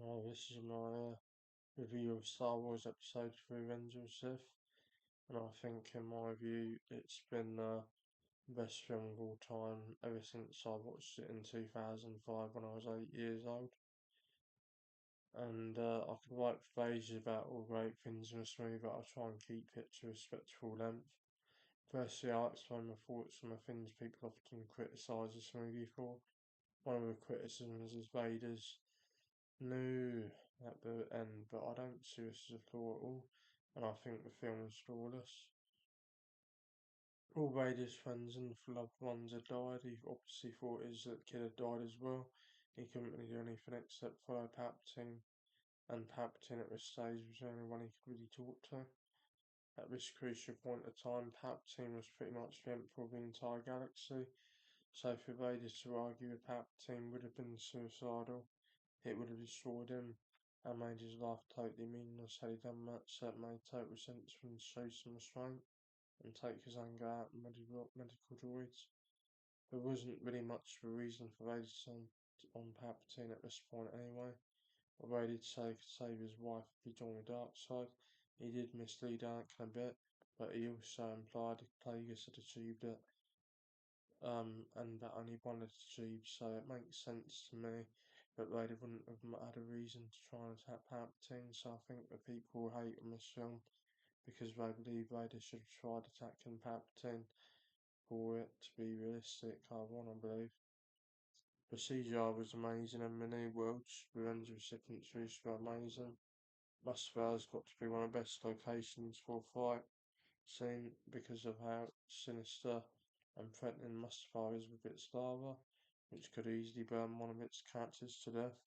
This is my review of Star Wars Episode 3 Revenge of the Sith, and I think, in my view, it's been the best film of all time ever since I watched it in 2005 when I was 8 years old. And I could write for ages about all great things in this movie, but I'll try and keep it to a respectful length. Firstly, I'll explain my thoughts on the things people often criticise this movie for. One of the criticisms is Vader's no at the end, but I don't see this as a flaw at all, and I think the film is flawless. All Vader's friends and loved ones had died. He obviously thought his kid had died as well. He couldn't really do anything except follow Palpatine, and Palpatine at this stage was the only one he could really talk to. At this crucial point of time, Palpatine was pretty much the emperor of the entire galaxy, so for Vader to argue with Palpatine would have been suicidal. It would have destroyed him and made his life totally meaningless had he done that, so it made total sense for him to show some restraint and take his anger out on medical droids. There wasn't really much of a reason for Vader to turn on Palpatine at this point anyway. Although he did say he could save his wife if he joined the dark side, he did mislead Anakin a bit, but he also implied Plagueis had achieved it, and that only one had achieved, so it makes sense to me that Vader wouldn't have had a reason to try and attack Palpatine, so I think that people hate on this film because they believe Vader should have tried attacking Palpatine for it to be realistic. I want to believe. The CGI was amazing and the new worlds, Revenge of the Sith introduced were amazing. Mustafar got to be one of the best locations for a fight scene because of how sinister and threatening Mustafar is with its lava, which could easily burn one of its characters to death,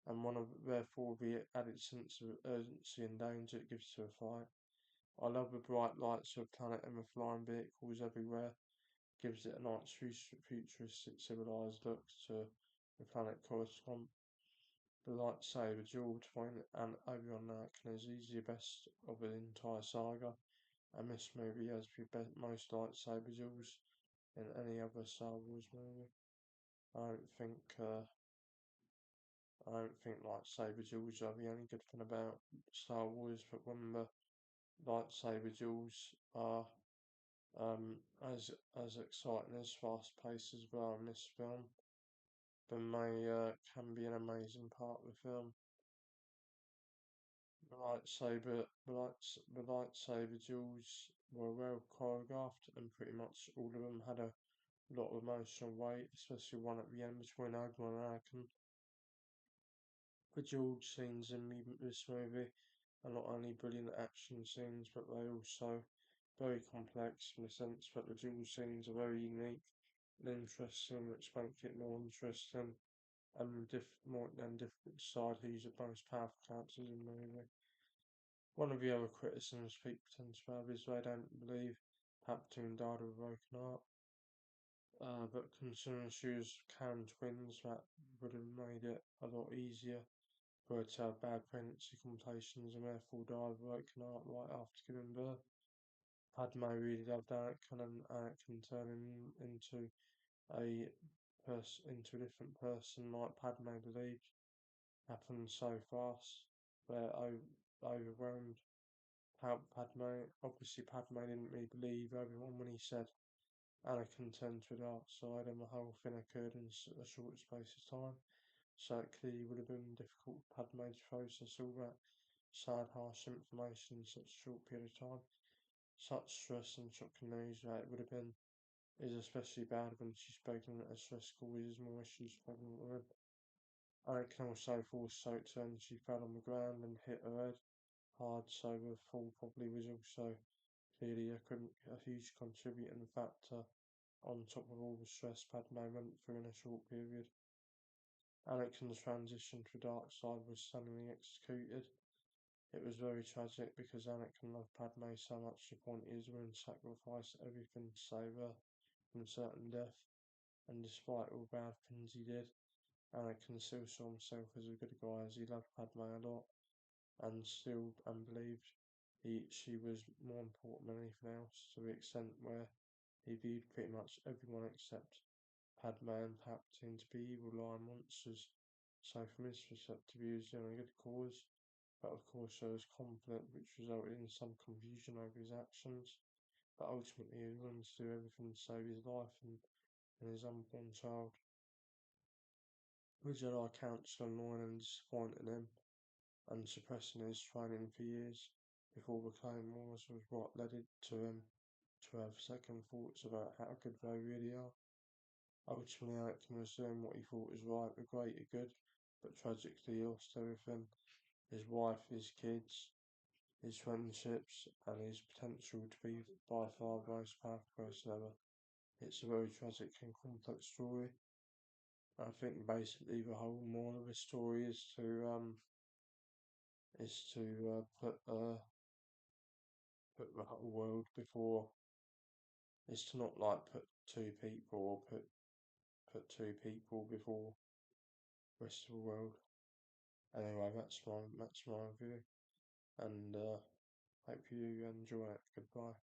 and therefore the added sense of urgency and danger it gives to a fight. I love the bright lights of the planet and the flying vehicles everywhere. Gives it a nice futuristic civilized look to the planet Coruscant. The lightsaber duel between Obi-Wan and Anakin is easily the best of the entire saga, and this movie has the most lightsaber duels in any other Star Wars movie. I don't think uh, I don't think lightsaber duels are the only good thing about Star Wars, but when the lightsaber duels are um, as as exciting as fast paced as well in this film, then they can be an amazing part of the film. The lightsaber duels were well choreographed, and pretty much all of them had a lot of emotional weight, especially one at the end between Obi-Wan and Anakin. The duel scenes in this movie are not only brilliant action scenes, but they also very complex in the sense that the duel scenes are very unique and interesting, which make it more interesting and more than difficult to decide who's the most powerful characters in the movie. One of the other criticisms people tend to have is they don't believe Palpatine died of a broken heart. But considering she was Karen twins, that would have made it a lot easier for her to have bad pregnancy complications and therefore die of a broken heart right after giving birth. Padme really loved Anakin, and Anakin turning a into a different person like Padme believed happened so fast. They're overwhelmed. Padme, obviously Padme didn't really believe everyone when he said Anakin turned to the dark side, and the whole thing occurred in a short space of time. So it clearly would have been difficult for Padme to process all that sad, harsh information in such a short period of time. Such stress and shocking news that it would have been is especially bad when she's pregnant, as stress causes more issues pregnant with. Anakin also forced soaked her and she fell on the ground and hit her head hard, so the fall probably was also clearly a huge contributing factor on top of all the stress Padme went through in a short period. Anakin's transition to the dark side was suddenly executed. It was very tragic because Anakin loved Padme so much to the point he was willing to sacrifice everything to save her from certain death, and despite all bad things he did, Anakin still saw himself as a good guy as he loved Padme a lot and believed she was more important than anything else, to the extent where he viewed pretty much everyone except Padme and Palpatine to be evil lying monsters, So from his perspective, he was doing a good cause, but of course there was conflict which resulted in some confusion over his actions. But ultimately, he was willing to do everything to save his life and his unborn child. The Jedi Council annoyed and disappointed him, and suppressing his training for years before becoming Wars was what led it to him to have second thoughts about how good they really are. Ultimately, Anakin was doing what he thought was right, the greater good, but tragically he lost everything: his wife, his kids, his friendships, and his potential to be by far the most powerful person ever. It's a very tragic and complex story. I think basically the whole moral of the story is to put the whole world before, is to not like put two people or put two people before the rest of the world. Anyway, that's my review, and hope you enjoy it. Goodbye.